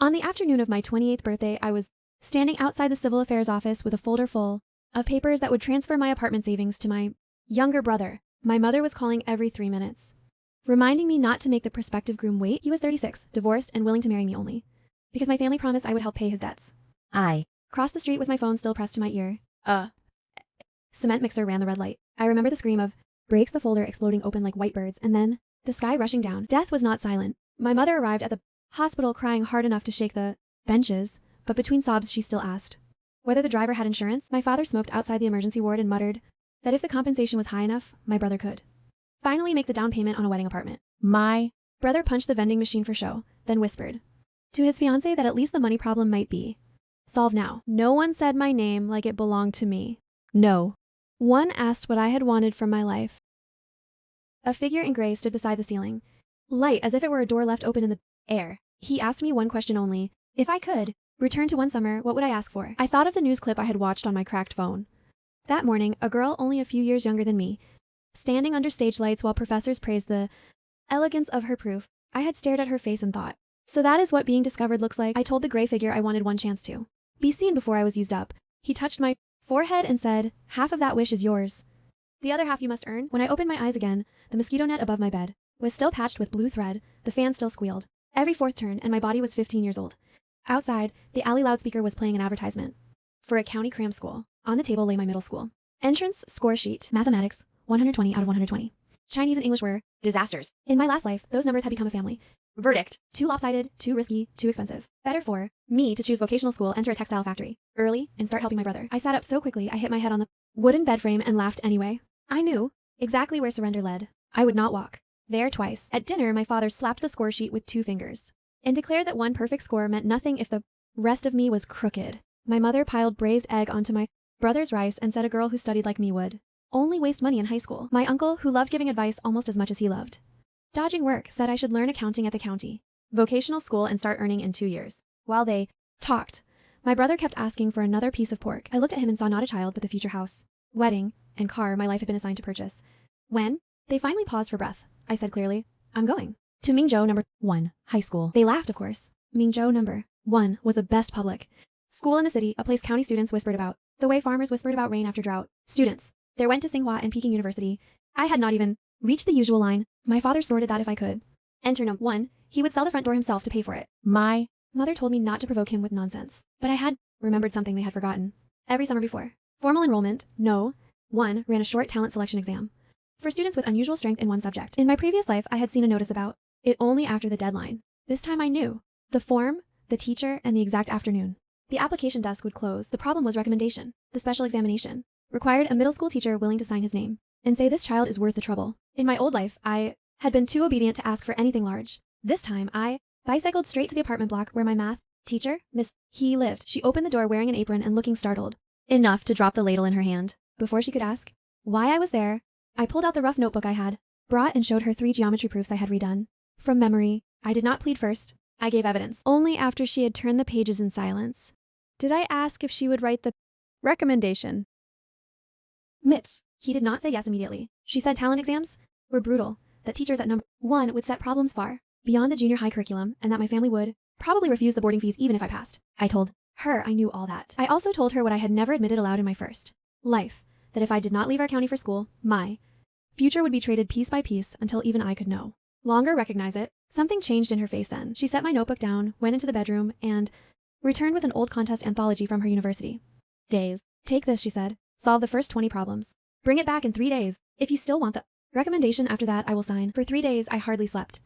On the afternoon of my 28th birthday, I was standing outside the civil affairs office with a folder full of papers that would transfer my apartment savings to my younger brother. My mother was calling every 3 minutes, reminding me not to make the prospective groom wait. He was 36, divorced, and willing to marry me only because my family promised I would help pay his debts. I crossed the street with my phone still pressed to my ear. Cement mixer ran the red light. I remember the scream of brakes, the folder exploding open like white birds, and then the sky rushing down. Death was not silent. My mother arrived at the hospital crying hard enough to shake the benches, but between sobs she still asked whether the driver had insurance. My father smoked outside the emergency ward and muttered that if the compensation was high enough, my brother could finally make the down payment on a wedding apartment. My brother punched the vending machine for show, then whispered to his fiancée that at least the money problem might be solved now. No one said my name like it belonged to me. No one asked what I had wanted from my life. A figure in gray stood beside the ceiling, light as if it were a door left open in the air. He asked me one question only. If I could return to one summer, what would I ask for? I thought of the news clip I had watched on my cracked phone. That morning, a girl only a few years younger than me, standing under stage lights while professors praised the elegance of her proof. I had stared at her face and thought, so that is what being discovered looks like. I told the gray figure I wanted one chance to be seen before I was used up. He touched my forehead and said, half of that wish is yours. The other half you must earn. When I opened my eyes again, the mosquito net above my bed was still patched with blue thread, the fan still squealed every fourth turn, and my body was 15 years old. Outside, the alley loudspeaker was playing an advertisement for a county cram school. On the table lay my middle school entrance score sheet. Mathematics, 120 out of 120. Chinese and English were disasters. In my last life, those numbers had become a family verdict. Too lopsided, too risky, too expensive. Better for me to choose vocational school, enter a textile factory early, and start helping my brother. I sat up so quickly I hit my head on the wooden bed frame and laughed anyway. I knew exactly where surrender led. I would not walk there twice. At dinner, my father slapped the score sheet with 2 fingers and declared that one perfect score meant nothing if the rest of me was crooked. My mother piled braised egg onto my brother's rice and said a girl who studied like me would only waste money in high school. My uncle, who loved giving advice almost as much as he loved dodging work, said I should learn accounting at the county vocational school and start earning in 2 years. While they talked, my brother kept asking for another piece of pork. I looked at him and saw not a child but the future house, wedding, and car my life had been assigned to purchase. When they finally paused for breath, I said clearly, I'm going to Mingzhou number 1 high school. They laughed, of course. Mingzhou number 1 was the best public school in the city, a place county students whispered about the way farmers whispered about rain after drought. Students there went to Tsinghua and Peking University. I had not even reached the usual line. My father snorted that if I could enter number 1, he would sell the front door himself to pay for it. My mother told me not to provoke him with nonsense, but I had remembered something they had forgotten. Every summer before formal enrollment, no one ran a short talent selection exam for students with unusual strength in one subject. In my previous life, I had seen a notice about it only after the deadline. This time I knew the form, the teacher, and the exact afternoon the application desk would close. The problem was recommendation. The special examination required a middle school teacher willing to sign his name and say this child is worth the trouble. In my old life, I had been too obedient to ask for anything large. This time, I bicycled straight to the apartment block where my math teacher, Miss He, lived. She opened the door wearing an apron and looking startled enough to drop the ladle in her hand. Before she could ask why I was there, I pulled out the rough notebook I had brought and showed her 3 geometry proofs I had redone from memory. I did not plead first. I gave evidence only after she had turned the pages in silence. Did I ask if she would write the recommendation? Miss He did not say yes immediately. She said talent exams were brutal, that teachers at number 1 would set problems far beyond the junior high curriculum, and that my family would probably refuse the boarding fees even if I passed. I told her I knew all that. I also told her what I had never admitted aloud in my first life, that if I did not leave our county for school, my future would be traded piece by piece until even I could no longer recognize it. Something changed in her face then. She set my notebook down, went into the bedroom, and returned with an old contest anthology from her university days. Take this, she said. Solve the first 20 problems. Bring it back in 3 days. If you still want the recommendation after that, I will sign. For 3 days, I hardly slept.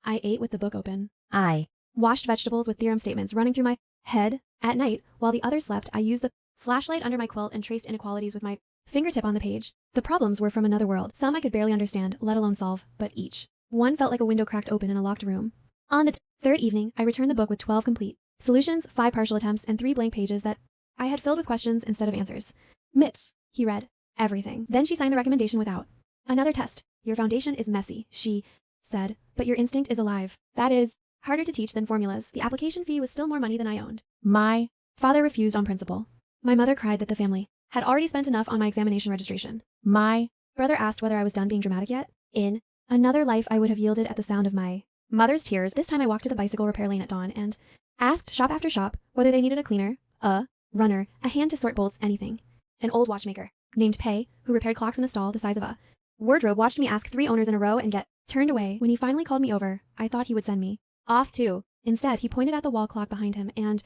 I ate with the book open. I washed vegetables with theorem statements running through my head. At night, while the others slept, I used the flashlight under my quilt and traced inequalities with my fingertip on the page. The problems were from another world. Some I could barely understand, let alone solve, but each one felt like a window cracked open in a locked room. On the 3rd evening, I returned the book with 12 complete solutions, 5 partial attempts, and 3 blank pages that I had filled with questions instead of answers. Miss He read everything. Then she signed the recommendation without another test. Your foundation is messy, she said, but your instinct is alive. That is harder to teach than formulas. The application fee was still more money than I owned. My father refused on principle. My mother cried that the family had already spent enough on my examination registration. My brother asked whether I was done being dramatic yet. In another life, I would have yielded at the sound of my mother's tears. This time I walked to the bicycle repair lane at dawn and Asked shop after shop whether they needed a cleaner, a runner, a hand to sort bolts, anything. An old watchmaker named Pei, who repaired clocks in a stall the size of a wardrobe, watched me ask 3 owners in a row and get turned away. When he finally called me over, I thought he would send me off too. Instead, he pointed at the wall clock behind him and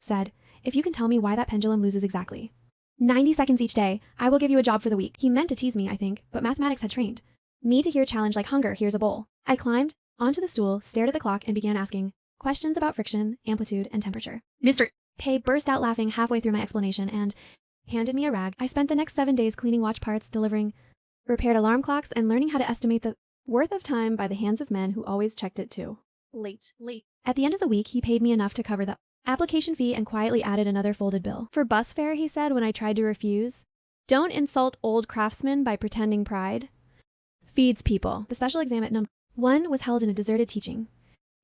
said, "If you can tell me why that pendulum loses exactly 90 seconds each day, I will give you a job for the week." He meant to tease me, I think, but mathematics had trained me to hear challenge like hunger, here's a bowl. I climbed onto the stool, stared at the clock, and began asking questions about friction, amplitude, and temperature. Mr. Pei burst out laughing halfway through my explanation and handed me a rag. I spent the next 7 days cleaning watch parts, delivering repaired alarm clocks, and learning how to estimate the worth of time by the hands of men who always checked it too. Late. At the end of the week, he paid me enough to cover the application fee and quietly added another folded bill. For bus fare, he said when I tried to refuse. Don't insult old craftsmen by pretending pride. Feeds people. The special exam at #1 was held in a deserted teaching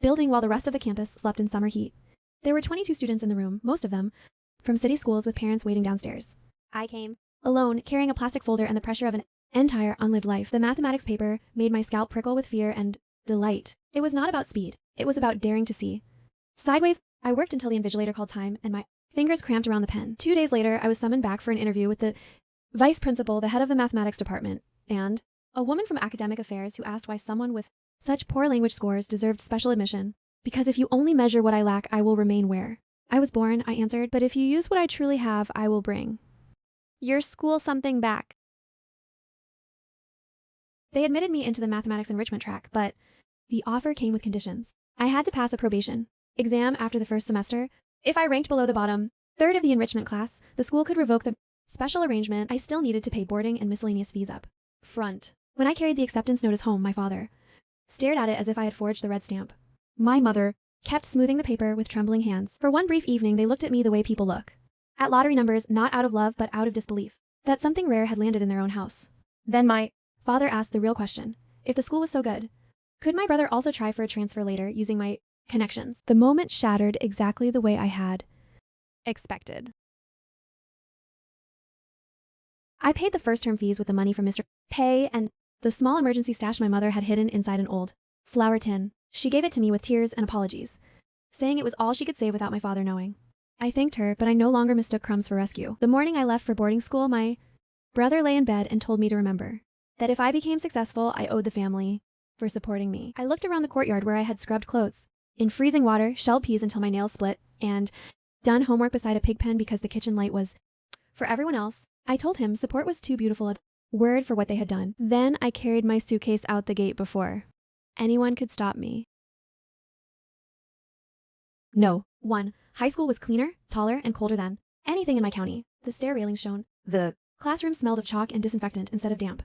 building while the rest of the campus slept in summer heat. There were 22 students in the room, most of them from city schools with parents waiting downstairs. I came alone, carrying a plastic folder and the pressure of an entire unlived life. The mathematics paper made my scalp prickle with fear and delight. It was not about speed. It was about daring to see sideways. I worked until the invigilator called time and my fingers cramped around the pen. 2 days later, I was summoned back for an interview with the vice principal, the head of the mathematics department, and a woman from academic affairs who asked why someone with such poor language scores deserved special admission. Because if you only measure what I lack, I will remain where I was born, I answered, but if you use what I truly have, I will bring your school something back. They admitted me into the mathematics enrichment track, but the offer came with conditions. I had to pass a probation exam after the first semester. If I ranked below the bottom third of the enrichment class, the school could revoke the special arrangement. I still needed to pay boarding and miscellaneous fees up front. When I carried the acceptance notice home, my father stared at it as if I had forged the red stamp. My mother kept smoothing the paper with trembling hands. For one brief evening, they looked at me the way people look at lottery numbers, not out of love, but out of disbelief that something rare had landed in their own house. Then my father asked the real question. If the school was so good, could my brother also try for a transfer later using my connections? The moment shattered exactly the way I had expected. I paid the first term fees with the money from Mr. Pei and the small emergency stash my mother had hidden inside an old flour tin. She gave it to me with tears and apologies, saying it was all she could save without my father knowing. I thanked her, but I no longer mistook crumbs for rescue. The morning I left for boarding school, my brother lay in bed and told me to remember that if I became successful, I owed the family for supporting me. I looked around the courtyard where I had scrubbed clothes in freezing water, shelled peas until my nails split, and done homework beside a pig pen because the kitchen light was for everyone else. I told him support was too beautiful a word for what they had done. Then I carried my suitcase out the gate before anyone could stop me. No. 1. High school was cleaner, taller, and colder than anything in my county. The stair railings shone. The classroom smelled of chalk and disinfectant instead of damp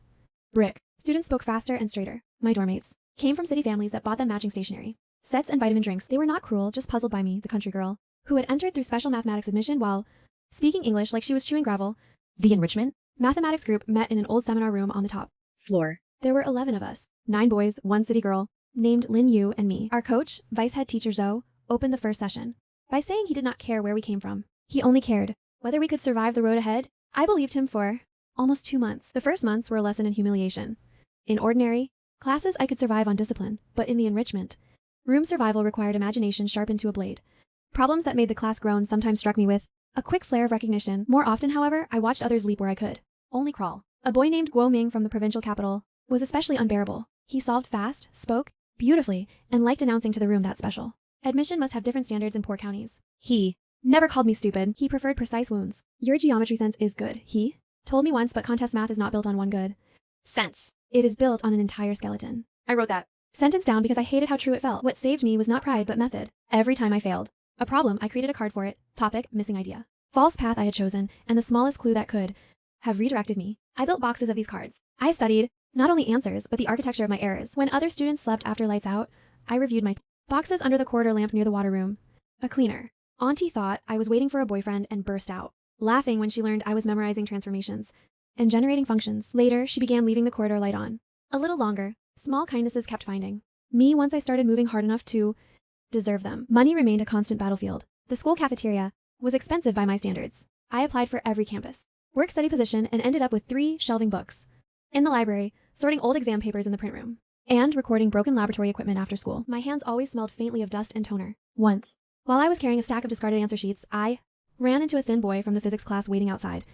brick. Students spoke faster and straighter. My doormates came from city families that bought them matching stationery, sets, and vitamin drinks. They were not cruel, just puzzled by me, the country girl, who had entered through special mathematics admission while speaking English like she was chewing gravel. The enrichment mathematics group met in an old seminar room on the top floor. There were 11 of us, 9 boys, 1 city girl, named Lin Yu, and me. Our coach, vice head teacher Zhou, opened the first session by saying he did not care where we came from. He only cared whether we could survive the road ahead. I believed him for almost 2 months. The first months were a lesson in humiliation. In ordinary classes, I could survive on discipline, but in the enrichment room, survival required imagination sharpened to a blade. Problems that made the class groan sometimes struck me with a quick flare of recognition. More often, however, I watched others leap where I could only crawl. A boy named Guo Ming from the provincial capital was especially unbearable. He solved fast, spoke beautifully, and liked announcing to the room that special admission must have different standards in poor counties. He never called me stupid. He preferred precise wounds. Your geometry sense is good, he told me once, but contest math is not built on one good sense. It is built on an entire skeleton. I wrote that sentence down because I hated how true it felt. What saved me was not pride, but method. Every time I failed a problem, I created a card for it. Topic, missing idea. False path I had chosen, and the smallest clue that could have redirected me. I built boxes of these cards. I studied not only answers, but the architecture of my errors. When other students slept after lights out, I reviewed my boxes under the corridor lamp near the water room. A cleaner auntie thought I was waiting for a boyfriend and burst out laughing when she learned I was memorizing transformations and generating functions. Later, she began leaving the corridor light on. A little longer, small kindnesses kept finding me once I started moving hard enough to deserve them. Money remained a constant battlefield. The school cafeteria was expensive by my standards. I applied for every campus work-study position and ended up with 3 shelving books in the library, sorting old exam papers in the print room, and recording broken laboratory equipment after school. My hands always smelled faintly of dust and toner. Once, While I was carrying a stack of discarded answer sheets, I ran into a thin boy from the physics class waiting outside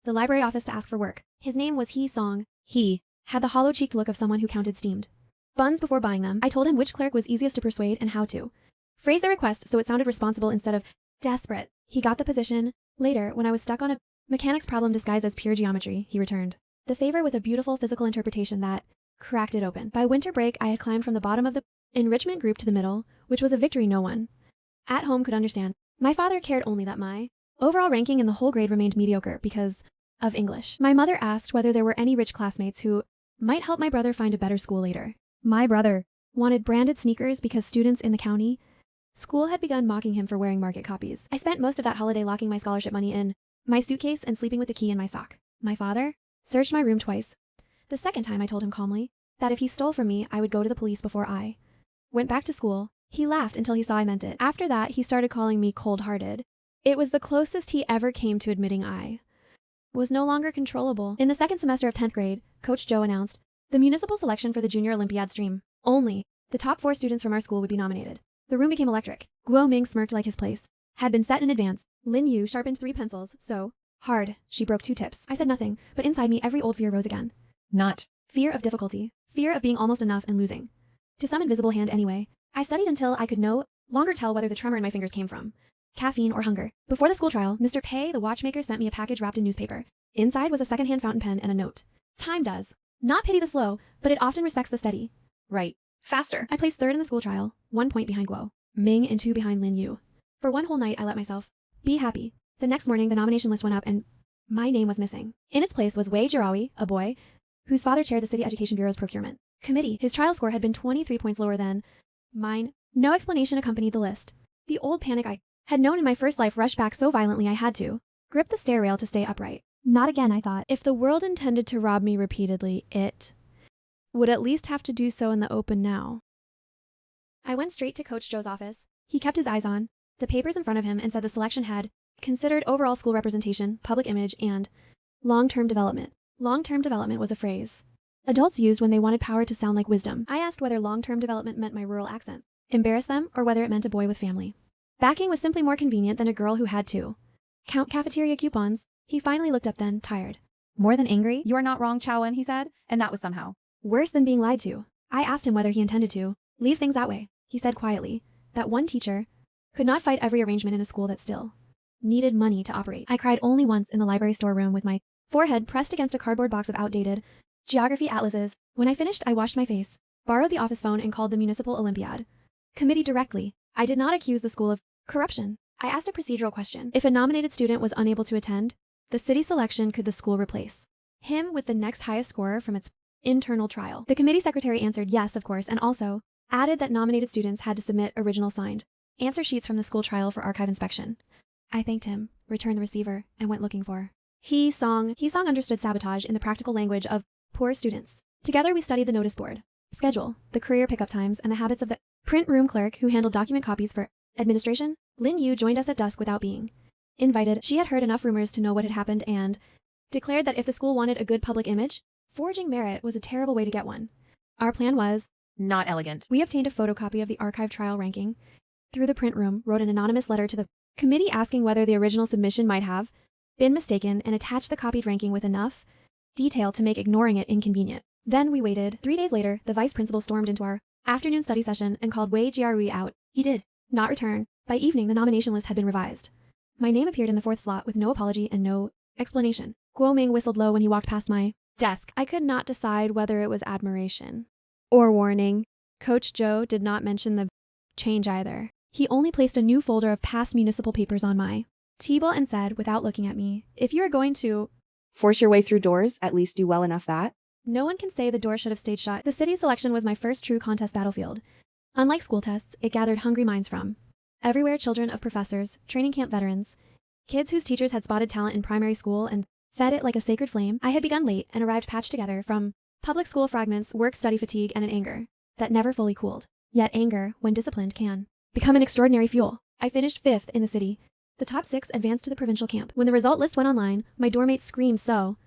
the library office to ask for work. His name was Hee Song. He had the hollow-cheeked look of someone who counted steamed buns before buying them. I told him which clerk was easiest to persuade and how to phrase the request so it sounded responsible instead of desperate. He got the position. Later, when I was stuck on a mechanics problem disguised as pure geometry, he returned the favor with a beautiful physical interpretation that cracked it open. By winter break, I had climbed from the bottom of the enrichment group to the middle, which was a victory no one at home could understand. My father cared only that my overall ranking in the whole grade remained mediocre because of English. My mother asked whether there were any rich classmates who might help my brother find a better school later. My brother wanted branded sneakers because students in the county school had begun mocking him for wearing market copies. I spent most of that holiday locking my scholarship money in my suitcase and sleeping with the key in my sock. My father searched my room twice. The second time I told him calmly that if he stole from me, I would go to the police before I went back to school. He laughed until he saw I meant it. After that, he started calling me cold-hearted. It was the closest he ever came to admitting I was no longer controllable. In the second semester of 10th grade, Coach Joe announced the municipal selection for the Junior Olympiad stream. Only the top 4 students from our school would be nominated. The room became electric. Guo Ming smirked like his place had been set in advance. Lin Yu sharpened 3 pencils so hard she broke 2 tips. I said nothing, but inside me every old fear rose again. Not fear of difficulty, fear of being almost enough and losing to some invisible hand anyway. I studied until I could no longer tell whether the tremor in my fingers came from caffeine or hunger. Before the school trial, Mr. Pei, the watchmaker, sent me a package wrapped in newspaper. Inside was a secondhand fountain pen and a note. Time does not pity the slow, but it often respects the steady. Right. Faster. I placed 3rd in the school trial, 1 point behind Guo Ming and 2 behind Lin Yu. For one whole night, I let myself be happy. The next morning, the nomination list went up and my name was missing. In its place was Wei Jirawi, a boy whose father chaired the City Education Bureau's procurement committee. His trial score had been 23 points lower than mine. No explanation accompanied the list. The old panic I had known in my first life rushed back so violently I had to grip the stair rail to stay upright. Not again, I thought. If the world intended to rob me repeatedly, it would at least have to do so in the open now. I went straight to Coach Joe's office. He kept his eyes on the papers in front of him and said the selection had considered overall school representation, public image, and long-term development. Long-term development was a phrase adults used when they wanted power to sound like wisdom. I asked whether long-term development meant my rural accent embarrassed them or whether it meant a boy with family backing was simply more convenient than a girl who had to count cafeteria coupons. He finally looked up then, tired. More than angry? You are not wrong, Chowan, he said, and that was somehow worse than being lied to. I asked him whether he intended to leave things that way. He said quietly that one teacher could not fight every arrangement in a school that still needed money to operate. I cried only once in the library storeroom with my forehead pressed against a cardboard box of outdated geography atlases. When I finished, I washed my face, borrowed the office phone, and called the Municipal Olympiad committee directly. I did not accuse the school of corruption. I asked a procedural question. If a nominated student was unable to attend the city selection, could the school replace him with the next highest scorer from its internal trial? The committee secretary answered yes, of course, and also added that nominated students had to submit original signed answer sheets from the school trial for archive inspection. I thanked him, returned the receiver, and went looking for Hee Song. Hee Song understood sabotage in the practical language of poor students. Together we studied the notice board, schedule, the career pickup times, and the habits of the print room clerk who handled document copies for administration. Lin Yu joined us at dusk without being invited. She had heard enough rumors to know what had happened and declared that if the school wanted a good public image, forging merit was a terrible way to get one. Our plan was not elegant. We obtained a photocopy of the archive trial ranking through the print room, wrote an anonymous letter to the committee asking whether the original submission might have been mistaken, and attached the copied ranking with enough detail to make ignoring it inconvenient. Then we waited. 3 days later, the vice principal stormed into our afternoon study session and called Wei Jiarui out. He did not return. By evening, the nomination list had been revised. My name appeared in the 4th slot with no apology and no explanation. Guo Ming whistled low when he walked past my desk. I could not decide whether it was admiration or warning. Coach Joe did not mention the change either. He only placed a new folder of past municipal papers on my table and said, without looking at me, if you are going to force your way through doors, at least do well enough that. No one can say the door should have stayed shut. The city selection was my first true contest battlefield. Unlike school tests, it gathered hungry minds from everywhere: children of professors, training camp veterans, kids whose teachers had spotted talent in primary school and fed it like a sacred flame. I had begun late and arrived patched together from public school fragments, work-study fatigue, and an anger that never fully cooled. Yet anger, when disciplined, can become an extraordinary fuel. I finished 5th in the city. The top 6 advanced to the provincial camp. When the result list went online, my doormate screamed so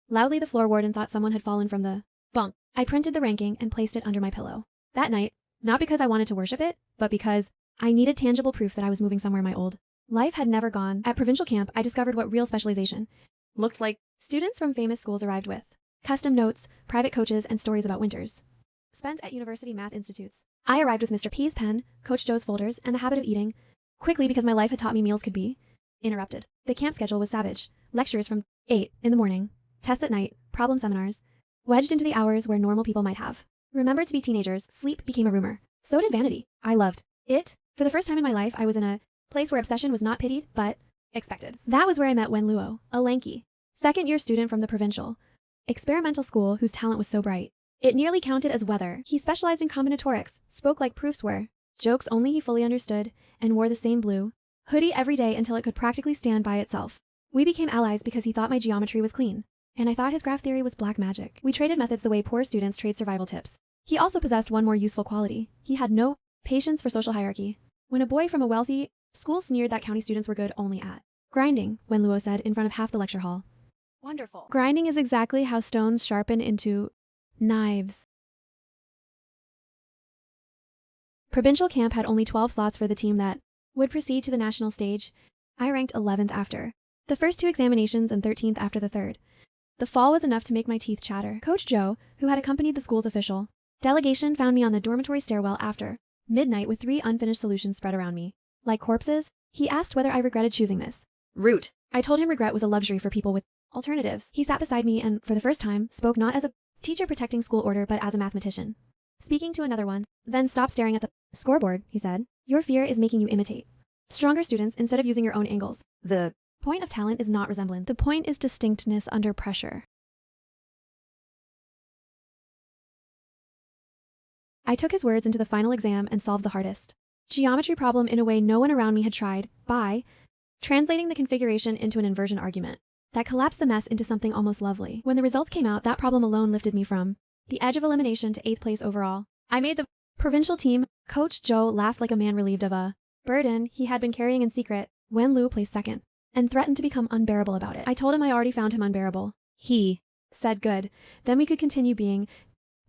loudly the floor warden thought someone had fallen from the bunk. I printed the ranking and placed it under my pillow. That night, not because I wanted to worship it, but because I needed tangible proof that I was moving somewhere my old life had never gone. At provincial camp, I discovered what real specialization Looked like students from famous schools arrived with. Custom notes, private coaches, and stories about winters spent at university math institutes. I arrived with Mr. P's pen, Coach Joe's folders, and the habit of eating quickly because my life had taught me meals could be interrupted. The camp schedule was savage. Lectures from 8 in the morning, tests at night, problem seminars, wedged into the hours where normal people might have remembered to be teenagers. Sleep became a rumor. So did vanity. I loved it. For the first time in my life, I was in a place where obsession was not pitied, but expected. That was where I met Wen Luo, a lanky, second-year student from the provincial experimental school whose talent was so bright it nearly counted as weather. He specialized in combinatorics, spoke like proofs were, jokes only he fully understood, and wore the same blue hoodie every day until it could practically stand by itself. We became allies because he thought my geometry was clean, and I thought his graph theory was black magic. We traded methods the way poor students trade survival tips. He also possessed one more useful quality. He had no patience for social hierarchy. When a boy from a wealthy school sneered that county students were good only at grinding, Wen Luo said in front of half the lecture hall. Wonderful. Grinding is exactly how stones sharpen into knives. Provincial camp had only 12 slots for the team that would proceed to the national stage. I ranked 11th after the first 2 examinations and 13th after the third. The fall was enough to make my teeth chatter. Coach Joe, who had accompanied the school's official delegation, found me on the dormitory stairwell after midnight with 3 unfinished solutions spread around me. Like corpses, he asked whether I regretted choosing this route. I told him regret was a luxury for people with alternatives. He sat beside me and, for the first time, spoke not as a teacher protecting school order but as a mathematician speaking to another one. Then stop staring at the scoreboard, he said. Your fear is making you imitate stronger students instead of using your own angles. The point of talent is not resemblance. The point is distinctness under pressure. I took his words into the final exam and solved the hardest geometry problem in a way no one around me had tried, by translating the configuration into an inversion argument that collapsed the mess into something almost lovely. When the results came out, that problem alone lifted me from the edge of elimination to 8th place overall. I made the provincial team. Coach Joe laughed like a man relieved of a burden he had been carrying in secret. Wen Lu placed second and threatened to become unbearable about it. I told him I already found him unbearable. He said good. Then we could continue being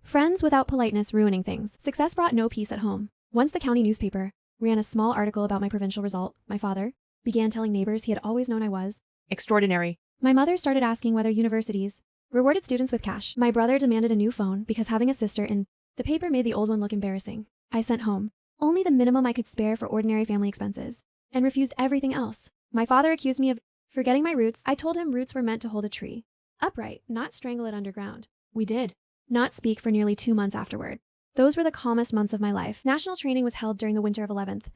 friends without politeness ruining things. Success brought no peace at home. Once the county newspaper ran a small article about my provincial result, my father began telling neighbors he had always known I was extraordinary. My mother started asking whether universities rewarded students with cash. My brother demanded a new phone because having a sister in the paper made the old one look embarrassing. I sent home only the minimum I could spare for ordinary family expenses and refused everything else. My father accused me of forgetting my roots. I told him roots were meant to hold a tree upright, not strangle it underground. We did not speak for nearly 2 months afterward. Those were the calmest months of my life. National training was held during the winter of 11th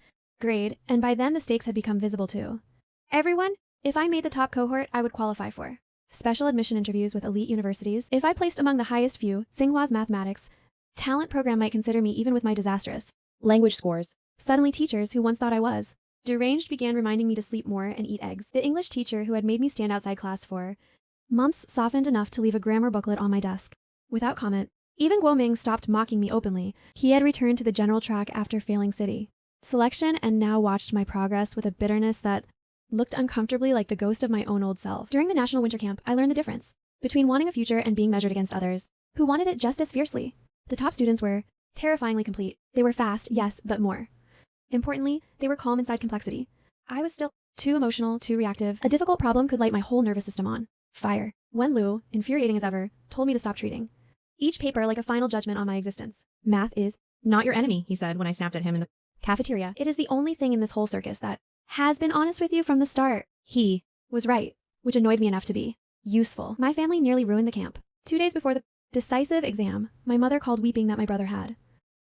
grade, and by then the stakes had become visible to everyone. If I made the top cohort, I would qualify for special admission interviews with elite universities. If I placed among the highest few, Tsinghua's mathematics talent program might consider me even with my disastrous language scores. Suddenly teachers who once thought I was deranged began reminding me to sleep more and eat eggs. The English teacher who had made me stand outside class for months softened enough to leave a grammar booklet on my desk without comment. Even Guo Ming stopped mocking me openly. He had returned to the general track after failing city selection and now watched my progress with a bitterness that looked uncomfortably like the ghost of my own old self. During the national winter camp, I learned the difference between wanting a future and being measured against others who wanted it just as fiercely. The top students were terrifyingly complete. They were fast, yes, but more importantly, they were calm inside complexity. I was still too emotional, too reactive. A difficult problem could light my whole nervous system on fire. Wen Lu, infuriating as ever, told me to stop treating each paper like a final judgment on my existence. Math is not your enemy, he said when I snapped at him in the cafeteria. It is the only thing in this whole circus that has been honest with you from the start. He was right, which annoyed me enough to be useful. My family nearly ruined the camp. 2 days before the decisive exam, my mother called weeping that my brother had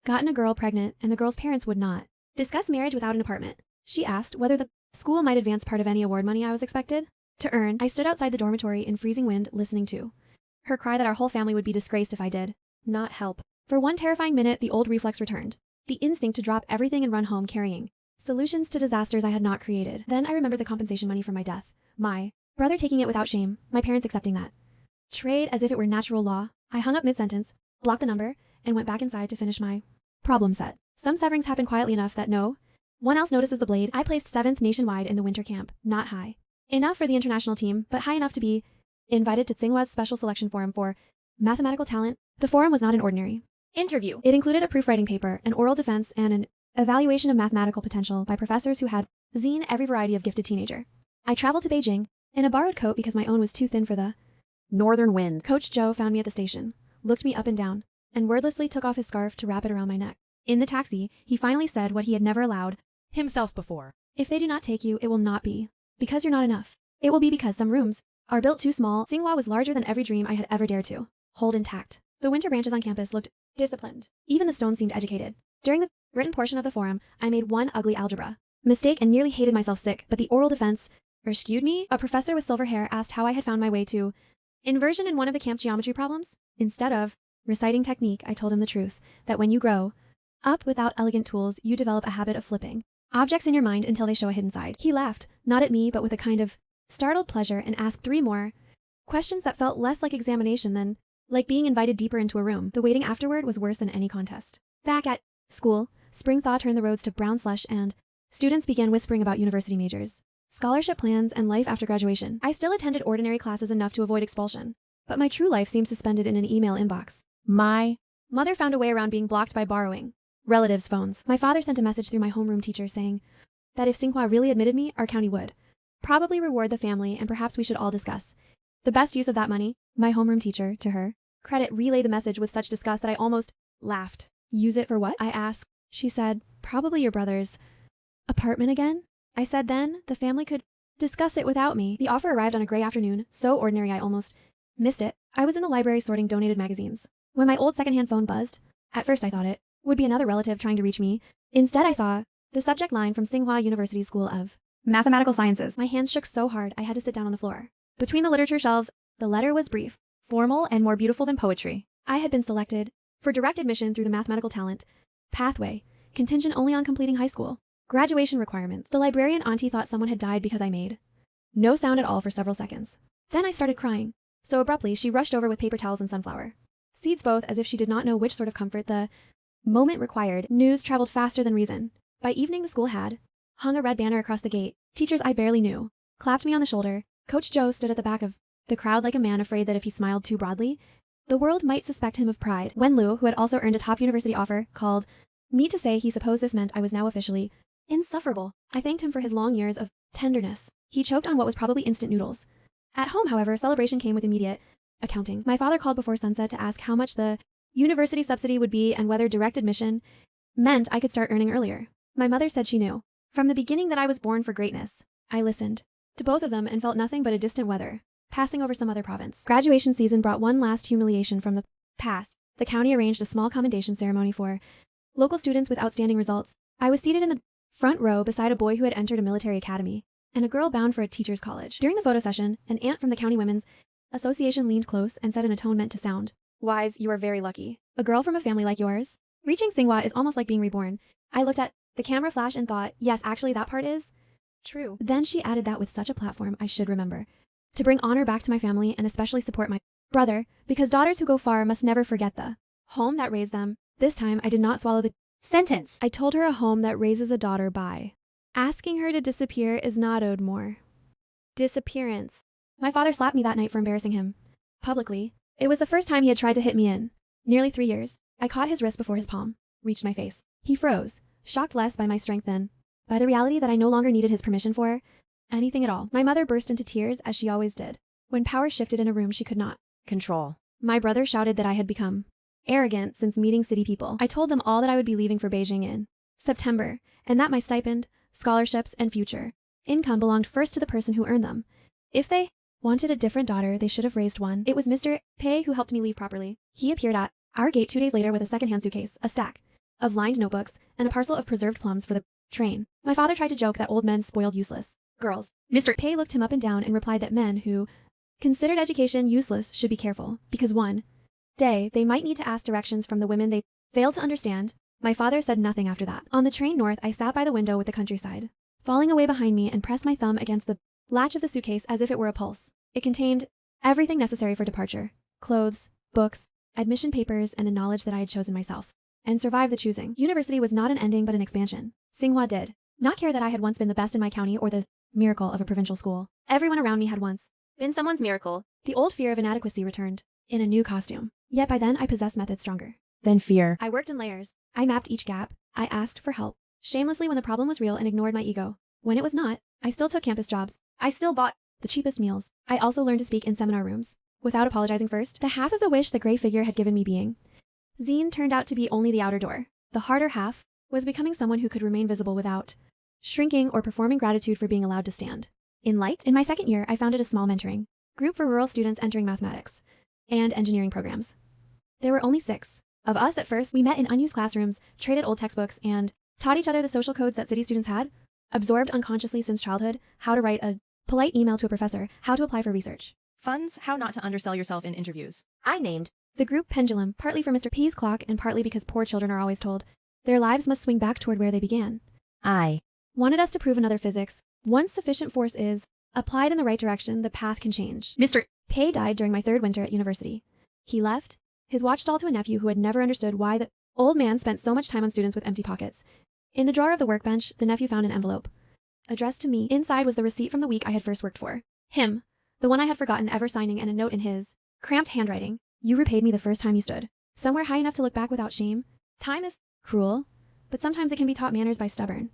gotten a girl pregnant and the girl's parents would not discuss marriage without an apartment. She asked whether the school might advance part of any award money I was expected to earn. I stood outside the dormitory in freezing wind listening to her cry that our whole family would be disgraced if I did not help. For one terrifying minute, the old reflex returned. The instinct to drop everything and run home carrying solutions to disasters I had not created. Then I remembered the compensation money for my death. My brother taking it without shame, my parents accepting that trade as if it were natural law. I hung up mid-sentence, blocked the number, and went back inside to finish my problem set. Some severings happened quietly enough that no one else notices the blade. I placed 7th nationwide in the winter camp, not high enough for the international team, but high enough to be invited to Tsinghua's special selection forum for mathematical talent. The forum was not an ordinary interview. It included a proofwriting paper, an oral defense, and an Evaluation of Mathematical Potential by professors who had seen every variety of gifted teenager. I traveled to Beijing in a borrowed coat because my own was too thin for the Northern wind. Coach Joe found me at the station, looked me up and down, and wordlessly took off his scarf to wrap it around my neck. In the taxi, he finally said what he had never allowed Himself before. If they do not take you, it will not be because you're not enough. It will be because some rooms are built too small. Tsinghua was larger than every dream I had ever dared to hold intact. The winter branches on campus looked disciplined. Even the stones seemed educated. During the written portion of the forum, I made one ugly algebra mistake and nearly hated myself sick, but the oral defense rescued me. A professor with silver hair asked how I had found my way to inversion in one of the camp geometry problems. Instead of reciting technique, I told him the truth, that when you grow up without elegant tools, you develop a habit of flipping objects in your mind until they show a hidden side. He laughed, not at me, but with a kind of startled pleasure, and asked 3 more questions that felt less like examination than like being invited deeper into a room. The waiting afterward was worse than any contest. Back at school, spring thaw turned the roads to brown slush and students began whispering about university majors, scholarship plans, and life after graduation. I still attended ordinary classes enough to avoid expulsion, but my true life seemed suspended in an email inbox. My mother found a way around being blocked by borrowing relatives' phones. My father sent a message through my homeroom teacher saying that if Tsinghua really admitted me, our county would probably reward the family, and perhaps we should all discuss the best use of that money. My homeroom teacher, to her credit, relayed the message with such disgust that I almost laughed. Use it for what? I asked. She said, probably your brother's apartment again? I said then the family could discuss it without me. The offer arrived on a gray afternoon, so ordinary I almost missed it. I was in the library sorting donated magazines when my old secondhand phone buzzed. At first I thought it would be another relative trying to reach me. Instead I saw the subject line from Tsinghua University School of Mathematical Sciences. My hands shook so hard I had to sit down on the floor. Between the literature shelves, the letter was brief, Formal and more beautiful than poetry. I had been selected for direct admission through the mathematical talent pathway, contingent only on completing high school. Graduation requirements. The librarian auntie thought someone had died because I made no sound at all for several seconds. Then I started crying. So abruptly, she rushed over with paper towels and sunflower seeds, both as if she did not know which sort of comfort the moment required. News traveled faster than reason. By evening, the school had hung a red banner across the gate. Teachers I barely knew clapped me on the shoulder. Coach Joe stood at the back of the crowd like a man afraid that if he smiled too broadly, the world might suspect him of pride. Wen Lu, who had also earned a top university offer, called me to say he supposed this meant I was now officially insufferable. I thanked him for his long years of tenderness. He choked on what was probably instant noodles. At home, however, celebration came with immediate accounting. My father called before sunset to ask how much the university subsidy would be and whether direct admission meant I could start earning earlier. My mother said she knew from the beginning that I was born for greatness. I listened to both of them and felt nothing but a distant weather passing over some other province. Graduation season brought one last humiliation from the past. The county arranged a small commendation ceremony for local students with outstanding results. I was seated in the front row beside a boy who had entered a military academy and a girl bound for a teacher's college. During the photo session, an aunt from the County Women's Association leaned close and said in a tone meant to sound wise, "You are very lucky. A girl from a family like yours? Reaching Tsinghua is almost like being reborn." I looked at the camera flash and thought, yes, actually that part is true. Then she added that with such a platform I should remember to bring honor back to my family and especially support my brother, because daughters who go far must never forget the home that raised them. This time I did not swallow the sentence. I told her a home that raises a daughter by asking her to disappear is not owed more disappearance. My father slapped me that night for embarrassing him publicly. It was the first time he had tried to hit me in nearly 3 years. I caught his wrist before his palm reached my face. He froze, shocked less by my strength than by the reality that I no longer needed his permission for anything at all. My mother burst into tears, as she always did when power shifted in a room she could not Control. My brother shouted that I had become arrogant since meeting city people. I told them all that I would be leaving for Beijing in September, and that my stipend, scholarships, and future income belonged first to the person who earned them. If they wanted a different daughter, they should have raised one. It was Mr. Pei who helped me leave properly. He appeared at our gate 2 days later with a second-hand suitcase, a stack of lined notebooks, and a parcel of preserved plums for the train. My father tried to joke that old men spoiled useless girls. Mr. Pei looked him up and down and replied that men who considered education useless should be careful, because one day they might need to ask directions from the women they failed to understand. My father said nothing after that. On the train north, I sat by the window with the countryside falling away behind me and pressed my thumb against the latch of the suitcase as if it were a pulse. It contained everything necessary for departure: clothes, books, admission papers, and the knowledge that I had chosen myself and survived the choosing. University was not an ending but an expansion. Tsinghua did not care that I had once been the best in my county or the miracle of a provincial school. Everyone around me had once been someone's miracle. The old fear of inadequacy returned in a new costume. Yet by then I possessed methods stronger Then fear. I worked in layers. I mapped each gap. I asked for help. shamelessly when the problem was real and ignored my ego. When it was not, I still took campus jobs. I still bought the cheapest meals. I also learned to speak in seminar rooms, without apologizing first. The half of the wish the gray figure had given me being Zine turned out to be only the outer door. The harder half was becoming someone who could remain visible without shrinking or performing gratitude for being allowed to stand. In light, in my second year, I founded a small mentoring group for rural students entering mathematics and engineering programs. There were only 6 of us at first. We met in unused classrooms, traded old textbooks, and taught each other the social codes that city students had, absorbed unconsciously since childhood, how to write a polite email to a professor, how to apply for research. Funds, how not to undersell yourself in interviews. I named The group Pendulum, partly for Mr. P's clock and partly because poor children are always told their lives must swing back toward where they began. I Wanted us to prove another physics. Once sufficient force is applied in the right direction, the path can change. Mr. Pei died during my 3rd winter at university. He left his watch stall to a nephew who had never understood why the old man spent so much time on students with empty pockets. In the drawer of the workbench, the nephew found an envelope addressed to me. Inside was the receipt from the week I had first worked for him, the one I had forgotten ever signing, and a note in his cramped handwriting. You repaid me the first time you stood somewhere high enough to look back without shame. Time is cruel, but sometimes it can be taught manners by stubborn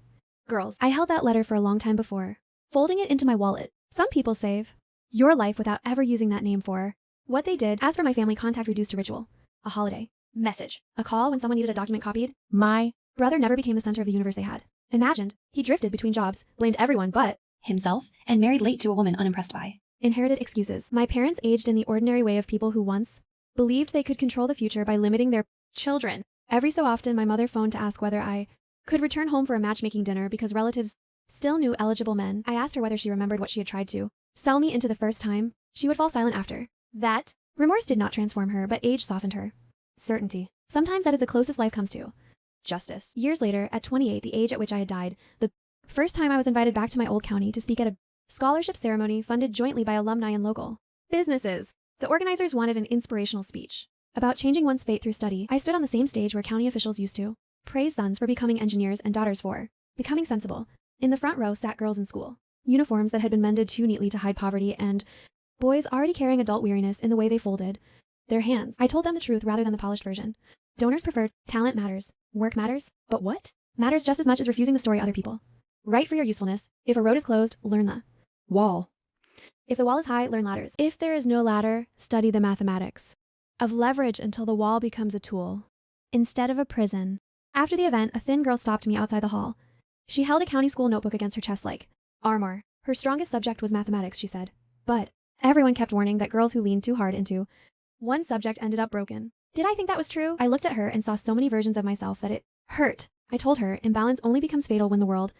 girls. I held that letter for a long time before folding it into my wallet. Some people save your life without ever using that name for what they did. As for my family, contact reduced to ritual, a holiday message, a call when someone needed a document copied. my Brother never became the center of the universe they had imagined. He drifted between jobs, blamed everyone but Himself, and married late to a woman unimpressed by. inherited excuses. My parents aged in the ordinary way of people who once believed they could control the future by limiting their children. Every so often, my mother phoned to ask whether I could return home for a matchmaking dinner because relatives still knew eligible men. I asked her whether she remembered what she had tried to sell me into the first time. She would fall silent after that. Remorse did not transform her, but age softened her. Certainty. Sometimes that is the closest life comes to justice. Years later, at 28, the age at which I had died, the first time I was invited back to my old county to speak at a scholarship ceremony funded jointly by alumni and local businesses. The organizers wanted an inspirational speech about changing one's fate through study. I stood on the same stage where county officials used to praise sons for becoming engineers and daughters for becoming sensible. In the front row sat girls in school uniforms that had been mended too neatly to hide poverty, and boys already carrying adult weariness in the way they folded their hands. I told them the truth rather than the polished version. Donors preferred talent matters, work matters, but what matters just as much as refusing the story other people write for your usefulness. If a road is closed, learn the wall. If the wall is high, learn ladders. If there is no ladder, study the mathematics of leverage until the wall becomes a tool instead of a prison. After the event, a thin girl stopped me outside the hall. She held a county school notebook against her chest like armor. Her strongest subject was mathematics, she said. But everyone kept warning that girls who leaned too hard into one subject ended up broken. Did I think that was true? I looked at her and saw so many versions of myself that it hurt. I told her imbalance only becomes fatal when the world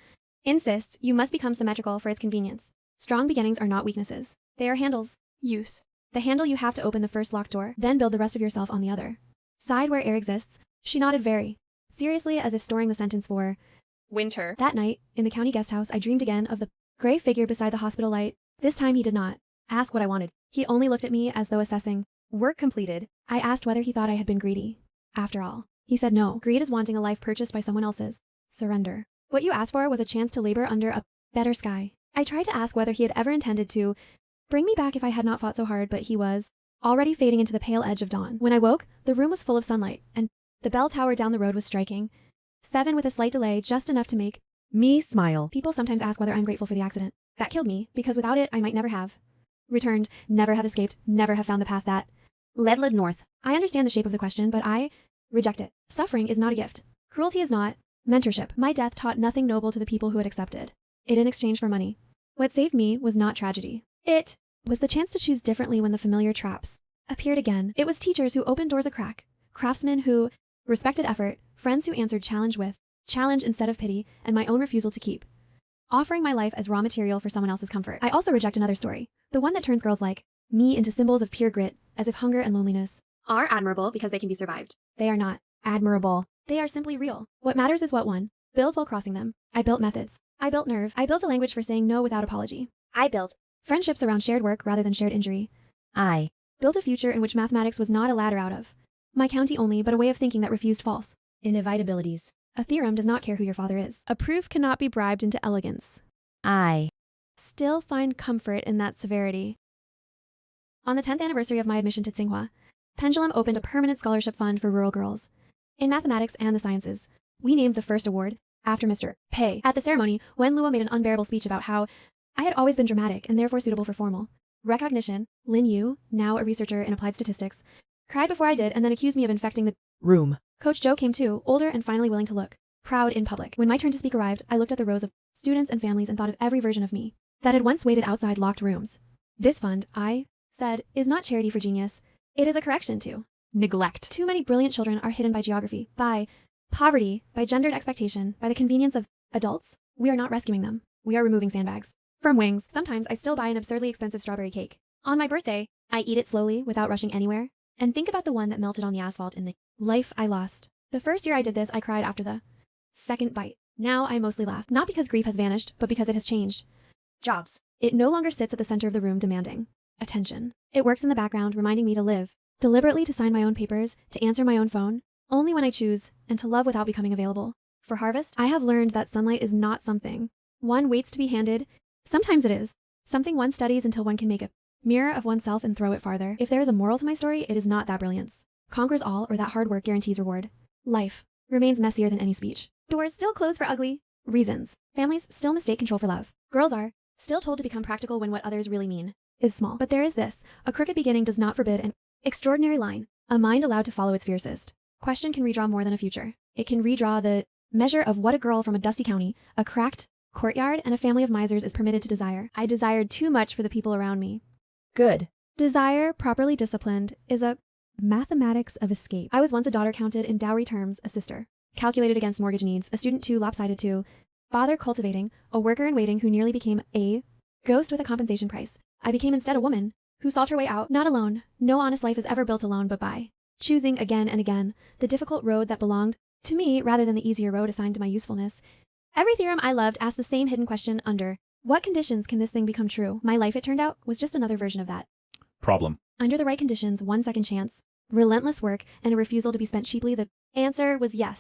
insists you must become symmetrical for its convenience. Strong beginnings are not weaknesses. They are handles. Use the handle you have to open the first locked door, then build the rest of yourself on the other side where air exists. She nodded very seriously as if storing the sentence for Winter. that night. In the county guest house, I dreamed again of the gray figure beside the hospital light. This time he did not ask what I wanted. He only looked at me as though assessing work completed. I asked whether he thought I had been greedy. After all, he said no. Greed is wanting a life purchased by someone else's surrender. What you asked for was a chance to labor under a better sky. I tried to ask whether he had ever intended to bring me back if I had not fought so hard, but he was already fading into the pale edge of dawn. When I woke, the room was full of sunlight, and the bell tower down the road was striking 7 with a slight delay, just enough to make Me smile. people sometimes ask whether I'm grateful for the accident. That killed me, because without it, I might never have returned, never have escaped, never have found the path that led north. I understand the shape of the question, but I reject it. Suffering is not a gift. Cruelty is not mentorship. My death taught nothing noble to the people who had accepted it in exchange for money. What saved me was not tragedy. It was the chance to choose differently when the familiar traps appeared again. It was teachers who opened doors a crack, craftsmen who respected effort, friends who answered challenge with challenge instead of pity, and my own refusal to keep offering my life as raw material for someone else's comfort. I also reject another story, the one that turns girls like me into symbols of pure grit, as if hunger and loneliness Are admirable because they can be survived. they are not Admirable. They are simply real. What matters is what one builds while crossing them. I built methods. I built nerve. I built a language for saying no without apology. I built. Friendships around shared work rather than shared injury. I Built a future in which mathematics was not a ladder out of my county only, but a way of thinking that refused false inevitabilities. A theorem does not care who your father is. A proof cannot be bribed into elegance. I Still find comfort in that severity. On the 10th anniversary of my admission to Tsinghua, Pendulum opened a permanent scholarship fund for rural girls in mathematics and the sciences. We named the first award after Mr. Pei. At the ceremony, when Luo made an unbearable speech about how I had always been dramatic and therefore suitable for formal recognition, Lin Yu, now a researcher in applied statistics, cried before I did and then accused me of infecting the room. Coach Joe came too, older and finally willing to look proud in public. When my turn to speak arrived, I looked at the rows of students and families and thought of every version of me that had once waited outside locked rooms. This fund, I said, is not charity for genius. It is a correction to Neglect. too many brilliant children are hidden by geography, by poverty, by gendered expectation, by the convenience of adults. We are not rescuing them. We are removing sandbags from wings. Sometimes I still buy an absurdly expensive strawberry cake. On my birthday, I eat it slowly without rushing anywhere and think about the one that melted on the asphalt in the life I lost. The first year I did this, I cried after the second bite. Now I mostly laugh, not because grief has vanished, but because it has changed. Jobs. It no longer sits at the center of the room demanding attention. It works in the background, reminding me to live, deliberately to sign my own papers, to answer my own phone, only when I choose, and to love without becoming available. For harvest, I have learned that sunlight is not something one waits to be handed. Sometimes it is. Something one studies until one can make a mirror of oneself and throw it farther. If there is a moral to my story, it is not that brilliance conquers all or that hard work guarantees reward. Life remains messier than any speech. Doors still close for ugly reasons. Families still mistake control for love. Girls are still told to become practical when what others really mean is small. But there is this. A crooked beginning does not forbid an extraordinary line. A mind allowed to follow its fiercest question can redraw more than a future. It can redraw the measure of what a girl from a dusty county, a cracked courtyard, and a family of misers is permitted to desire. I desired too much for the people around me. Good. Desire, properly disciplined, is a mathematics of escape. I was once a daughter counted in dowry terms, a sister calculated against mortgage needs, a student too lopsided to bother cultivating, a worker in waiting who nearly became a ghost with a compensation price. I became instead a woman who sought her way out, not alone. No honest life is ever built alone, but by choosing again and again the difficult road that belonged to me rather than the easier road assigned to my usefulness. Every theorem I loved asked the same hidden question under what conditions can this thing become true? My life, it turned out, was just another version of that problem. Under the right conditions, 1 second chance, relentless work, and a refusal to be spent cheaply, the answer was yes.